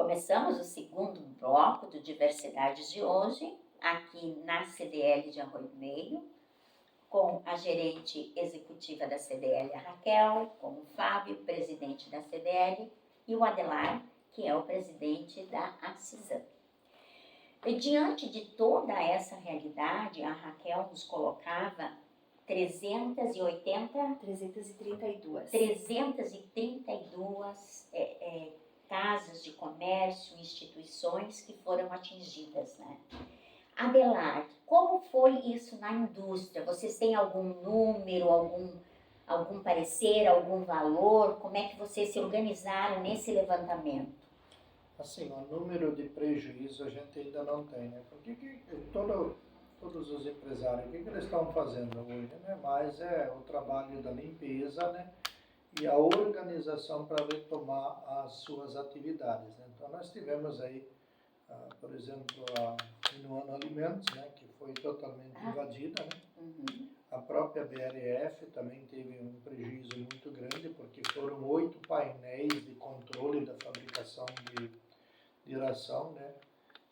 Começamos o segundo bloco do Diversidades de hoje, aqui na CDL de Arroio do Meio, com a gerente executiva da CDL, a Raquel, com o Fábio, presidente da CDL, e o Adelar, que é o presidente da ACISAM. E diante de toda essa realidade, a Raquel nos colocava 332 casas de comércio, instituições que foram atingidas, né? Adelar, como foi isso na indústria? Vocês têm algum número, algum parecer, algum valor? Como é que vocês se organizaram nesse levantamento? Assim, o número de prejuízo a gente ainda não tem, né? Porque todos os empresários, o que eles estão fazendo hoje, né? Mais é o trabalho da limpeza, né? E a organização para retomar as suas atividades, né? Então, nós tivemos aí, por exemplo, a Minuano Alimentos, né? Que foi totalmente invadida, né? Uhum. A própria BRF também teve um prejuízo muito grande, porque foram 8 painéis de controle da fabricação de ração, né?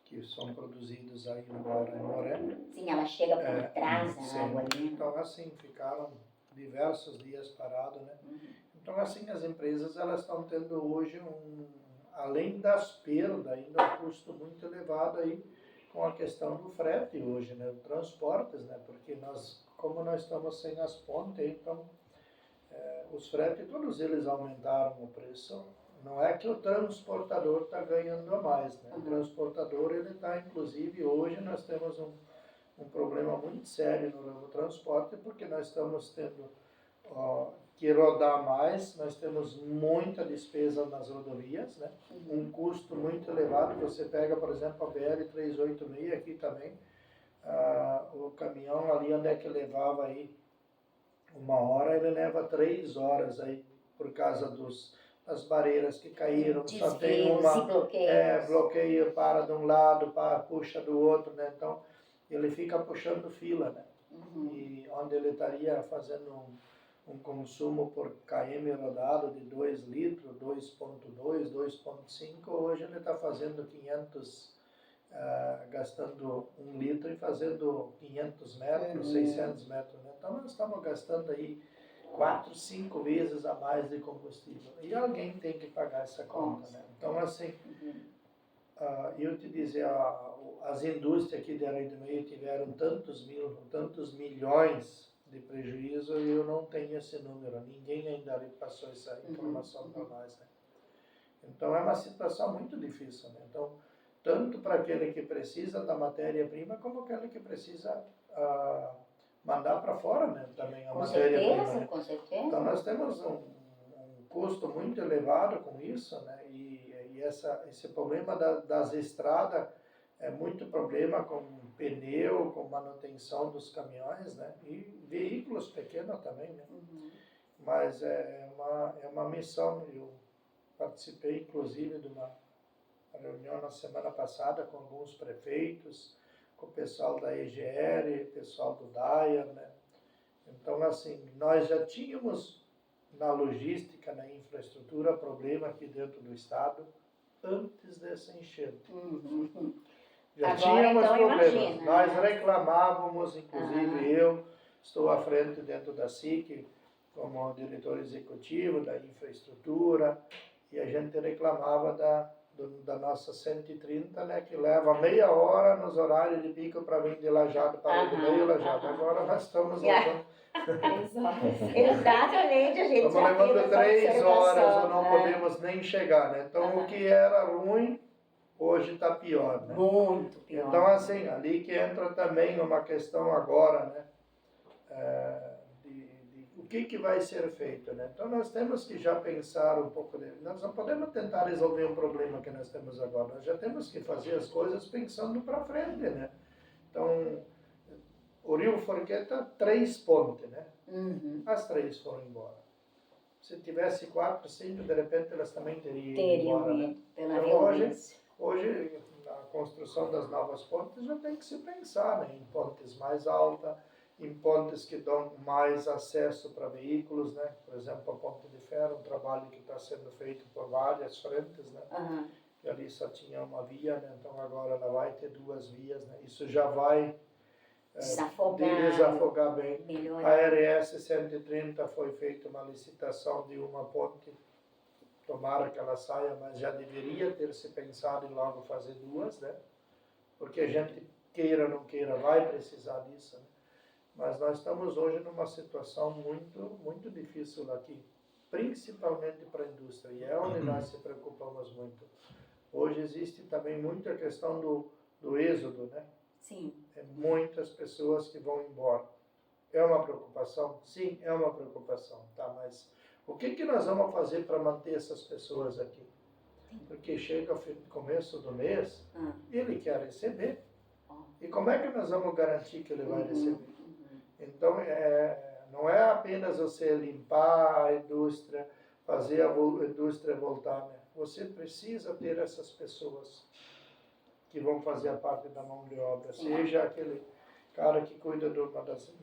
Que são produzidos aí agora em Moré. Sim, ela chega por trás da água ali. Então, assim, ficaram diversos dias parados, né? Uhum. Então, assim, as empresas, elas estão tendo hoje, além das perdas, ainda um custo muito elevado aí com a questão do frete hoje, né? Transportes, né? Porque como nós estamos sem as pontes, então, os fretes, todos eles aumentaram o preço. Não é que o transportador está ganhando a mais, né? O transportador, ele está, inclusive, hoje nós temos um problema muito sério no transporte, porque nós estamos tendo que rodar mais, nós temos muita despesa nas rodovias, né? Um custo muito elevado. Você pega, por exemplo, a BR-386 aqui também, o caminhão ali onde é que levava aí 1 hora, ele leva 3 horas aí, por causa das barreiras que caíram, só tem bloqueio, para de um lado, puxa do outro, né? Então, ele fica puxando fila, né? E onde ele estaria fazendo um consumo por km rodado de 2 litros, 2,2, 2,5, hoje ele está fazendo 500, gastando 1 litro e fazendo 500 metros, 600 metros, né? Então nós estamos gastando aí 4, 5 vezes a mais de combustível. E alguém tem que pagar essa conta, né? Então, assim, eu te dizer, as indústrias aqui de Arroio do Meio tiveram tantos milhões de prejuízo, e eu não tenho esse número. Ninguém ainda passou essa informação para nós, né? Então, é uma situação muito difícil, né? Então, tanto para aquele que precisa da matéria-prima, como aquele que precisa mandar para fora, né? Também a matéria-prima, né? Com certeza. Então, nós temos um custo muito elevado com isso, né? E esse problema das estradas é muito problema com pneu, com manutenção dos caminhões, né? E veículos pequenos também, né? Mas é uma missão. Eu participei, inclusive, de uma reunião na semana passada com alguns prefeitos, com o pessoal da EGR, pessoal do DAIA, né? Então, assim, nós já tínhamos na logística, na infraestrutura, problema aqui dentro do estado antes dessa enchente. Já agora, tínhamos então, problemas. Imagina, nós né? reclamávamos, inclusive eu estou à frente dentro da SIC como diretor executivo da infraestrutura, e a gente reclamava da nossa 130, né, que leva meia hora nos horários de pico para vir de Lajado para Arroio do Meio, Lajado. Agora nós estamos levando... Exatamente, a gente estamos levando 3 horas ou não podemos nem chegar, né? Então, o que era ruim, hoje está pior, né? Muito pior. Então, assim, ali que entra também uma questão agora, né? O que vai ser feito, né? Então, nós temos que já pensar um pouco dele. Nós não podemos tentar resolver um problema que nós temos agora. Nós já temos que fazer as coisas pensando para frente, né? Então, o Rio Forqueta, 3 pontes, né? As 3 foram embora. Se tivesse 4, 5, de repente elas também teriam ido embora, né? Então, hoje, na construção das novas pontes, já tem que se pensar, né, em pontes mais altas, em pontes que dão mais acesso para veículos, né? Por exemplo, a Ponte de Ferro, um trabalho que está sendo feito por várias frentes, né? e ali só tinha uma via, né? Então agora ela vai ter 2 vias, né? Isso já vai desafogar bem. Melhorar. A RS 130 foi feita uma licitação de uma ponte, tomara que ela saia, mas já deveria ter se pensado em logo fazer 2, né? Porque a gente, queira ou não queira, vai precisar disso, né? Mas nós estamos hoje numa situação muito difícil aqui, principalmente para a indústria, e é onde nós se preocupamos muito. Hoje existe também muita questão do êxodo, né? Sim. É muitas pessoas que vão embora. É uma preocupação? Sim, é uma preocupação, tá? Mas o que nós vamos fazer para manter essas pessoas aqui? Porque chega o começo do mês, ele quer receber. E como é que nós vamos garantir que ele vai receber? Então, não é apenas você limpar a indústria, fazer a indústria voltar, né? Você precisa ter essas pessoas que vão fazer a parte da mão de obra, seja aquele cara que cuida de uma das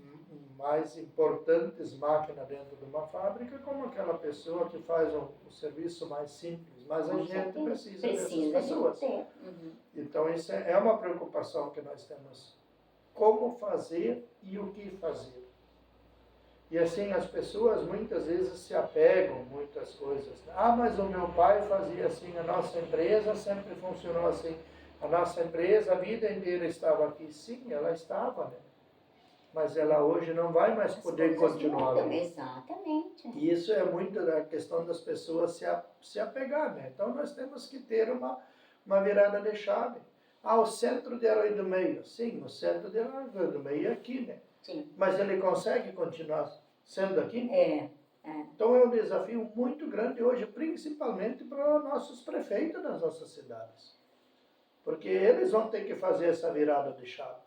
mais importantes máquinas dentro de uma fábrica, como aquela pessoa que faz um serviço mais simples, mas a gente precisa dessas pessoas. Então isso é uma preocupação que nós temos, como fazer e o que fazer. E assim, as pessoas muitas vezes se apegam a muitas coisas. Ah, mas o meu pai fazia assim, a nossa empresa sempre funcionou assim. A nossa empresa, a vida inteira estava aqui. Sim, ela estava, né? Mas ela hoje não vai mais poder continuar ali. Exatamente. E isso é muito da questão das pessoas se apegar, né? Então nós temos que ter uma virada de chave. Ah, o centro de Herói do Meio. Sim, o centro de Herói do Meio é aqui, né? Sim. Mas ele consegue continuar sendo aqui? Então é um desafio muito grande hoje, principalmente para nossos prefeitos das nossas cidades. Porque eles vão ter que fazer essa virada de chave.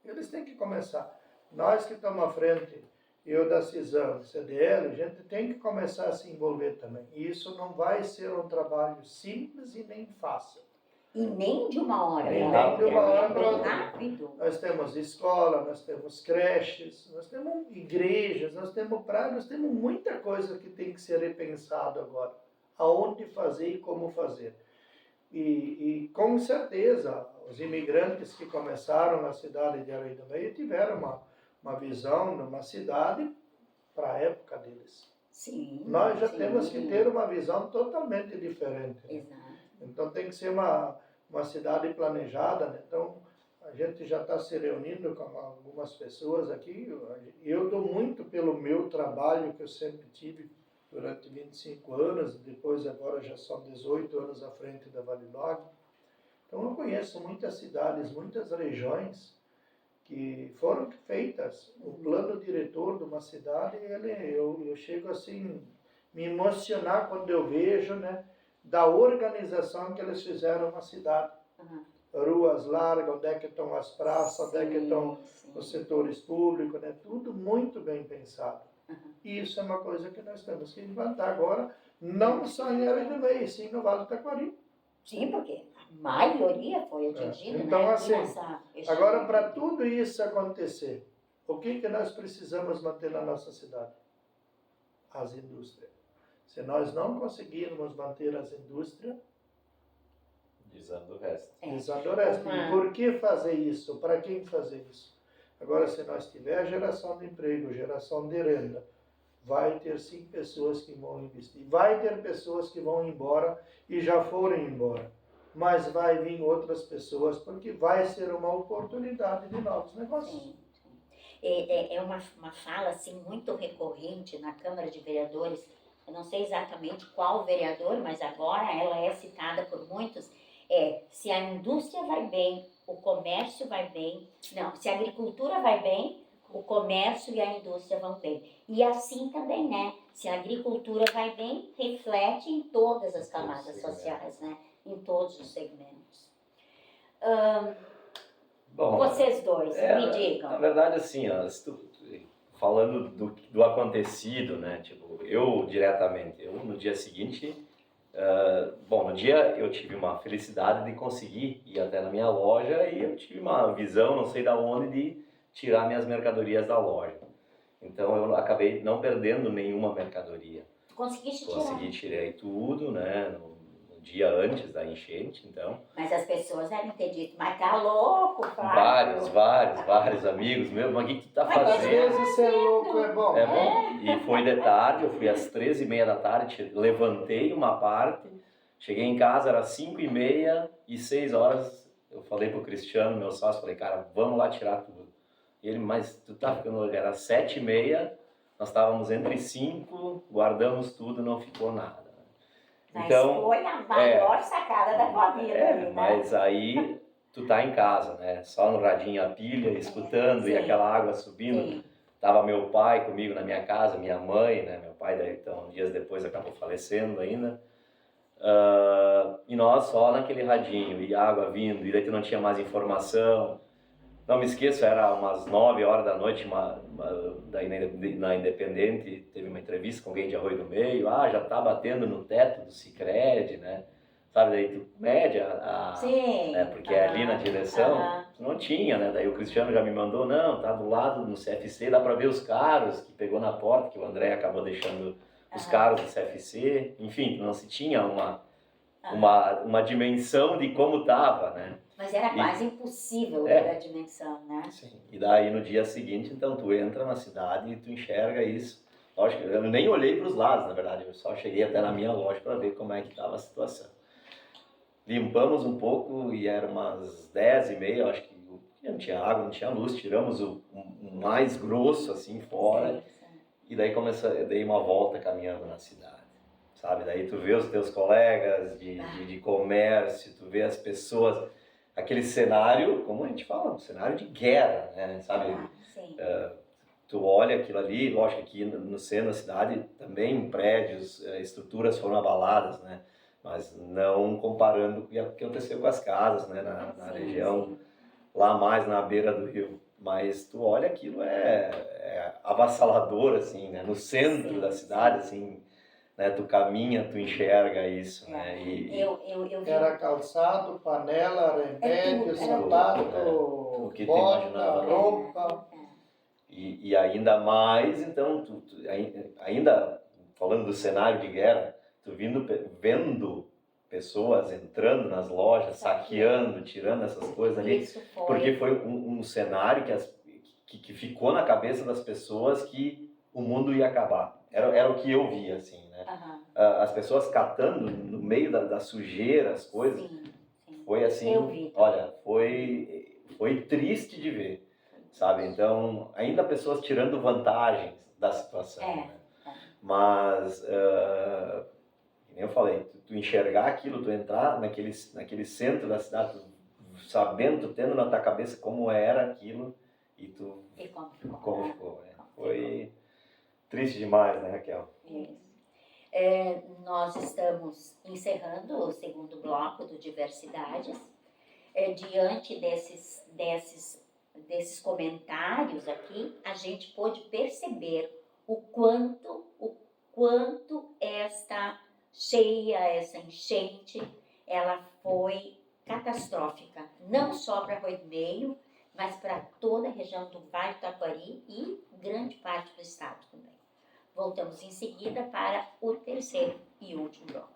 Eles têm que começar. Nós que estamos à frente, eu da CISAM, CDL, a gente tem que começar a se envolver também. E isso não vai ser um trabalho simples e nem fácil. E nem de uma hora para outra. Rápido. Nós temos escola, nós temos creches, nós temos igrejas, nós temos praia, nós temos muita coisa que tem que ser repensado agora. Aonde fazer e como fazer. E com certeza, os imigrantes que começaram na cidade de Herói do Meio tiveram uma visão numa cidade para a época deles. Sim. Nós já temos que ter uma visão totalmente diferente. Né? Exato. Então tem que ser uma cidade planejada, né? Então a gente já está se reunindo com algumas pessoas aqui. Eu dou muito pelo meu trabalho que eu sempre tive durante 25 anos, depois agora já são 18 anos à frente da Valilog. Então eu conheço muitas cidades, muitas regiões que foram feitas. O plano diretor de uma cidade, eu chego assim, me emocionar quando eu vejo, né, da organização que eles fizeram na cidade. Ruas largas, onde é que estão as praças, onde é que estão os setores públicos, né, tudo muito bem pensado. E isso é uma coisa que nós temos que implantar agora, não só em Herói do Meio, sim no Vale do Taquari. Sim, porque a maioria foi atingida, então, né? Assim, agora, para tudo isso acontecer, o que nós precisamos manter na nossa cidade? As indústrias. Se nós não conseguirmos manter as indústrias, desanda o resto. Desanda o resto. E por que fazer isso? Para quem fazer isso? Agora, se nós tiver geração de emprego, geração de renda, vai ter sim pessoas que vão investir. Vai ter pessoas que vão embora e já foram embora. Mas vai vir outras pessoas porque vai ser uma oportunidade de novos negócios. Sim. É uma fala assim, muito recorrente na Câmara de Vereadores. Eu não sei exatamente qual vereador, mas agora ela é citada por muitos. Se a indústria vai bem, o comércio vai bem. Não, se a agricultura vai bem, o comércio e a indústria vão bem. E assim também, né? Se a agricultura vai bem, reflete em todas as camadas sociais, né? Em todos os segmentos. Bom, vocês dois, me digam. Na verdade, assim, ó, falando do acontecido, né? Tipo, eu no dia seguinte, no dia eu tive uma felicidade de conseguir ir até na minha loja e eu tive uma visão, não sei da onde, de tirar minhas mercadorias da loja. Então eu acabei não perdendo nenhuma mercadoria. Conseguiste tirar? Consegui, tirei tudo, né? No dia antes da enchente, então. Mas as pessoas devem ter dito, mas tá louco, Flávio? Vários amigos meus, mas o que tu tá Mas Às fazendo? vezes ser louco é bom. É bom. E foi de tarde, eu fui às 13h30 da tarde, levantei uma parte, cheguei em casa, era 5h30 e 6 horas, eu falei pro Cristiano, meu sócio, falei, cara, vamos lá tirar tudo. E ele, mas tu tá ficando louco, era 7h30, nós estávamos entre 5, guardamos tudo, não ficou nada. Mas Então, foi a maior sacada da tua vida, né? mas aí tu tá em casa, né? Só no radinho a pilha, escutando, e Sim. aquela água subindo. Sim. Tava meu pai comigo na minha casa, minha mãe, né? Meu pai, daí, então, dias depois acabou falecendo ainda. E nós só naquele radinho, e água vindo, e daí tu não tinha mais informação. Não me esqueço, era umas 9 horas da noite, daí na Independente, teve uma entrevista com alguém de Arroio do Meio, já tá batendo no teto do Sicredi, né? Sabe, daí tu mede Sim. né? Porque é ali na direção, tu não tinha, né? Daí o Cristiano já me mandou, não, tá do lado no CFC, dá pra ver os carros que pegou na porta, que o André acabou deixando os carros do CFC, enfim, não se tinha uma dimensão de como tava, né? Mas era quase impossível ter a dimensão, né? Sim. E daí no dia seguinte, então, tu entra na cidade e tu enxerga isso. Lógico, eu nem olhei para os lados, na verdade, eu só cheguei até na minha loja para ver como é que estava a situação. Limpamos um pouco e era umas 10h30, eu acho que não tinha água, não tinha luz, tiramos o mais grosso assim fora. Sim. E daí dei uma volta caminhando na cidade, sabe? Daí tu vê os teus colegas de comércio, tu vê as pessoas, aquele cenário, como a gente fala, um cenário de guerra, né? Sabe? Sim. Tu olha aquilo ali, lógico que aqui no centro da cidade também prédios, estruturas foram abaladas, né? Mas não comparando com o que aconteceu com as casas, né? Na região, lá mais na beira do rio. Mas tu olha aquilo, é avassalador, assim, né? No centro da cidade, assim, né? Tu caminha, tu enxerga isso, né? Eu vi... Era calçado, panela, remédio, tudo, sapato, o que tu bota, imaginava. roupa. E ainda mais, então, ainda falando do cenário de guerra, tu vendo pessoas entrando nas lojas, saqueando, tirando essas coisas ali, porque foi um cenário que ficou na cabeça das pessoas que o mundo ia acabar. Era o que eu via, assim, né? As pessoas catando no meio da sujeira as coisas, foi assim, eu vi. Olha, foi triste de ver. Sabe? Então, ainda pessoas tirando vantagens da situação. Né? Mas, como eu falei, tu enxergar aquilo, tu entrar naquele centro da cidade, tu sabendo, tu tendo na tua cabeça como era aquilo e tu... E como ficou. Né? Foi triste demais, né, Raquel? Isso. Nós estamos encerrando o segundo bloco do Diversidades. Diante desses comentários aqui, a gente pôde perceber o quanto esta cheia, essa enchente, ela foi catastrófica, não só para Arroio do Meio, mas para toda a região do Vale do Taquari e grande parte do estado também. Voltamos em seguida para o terceiro e último bloco.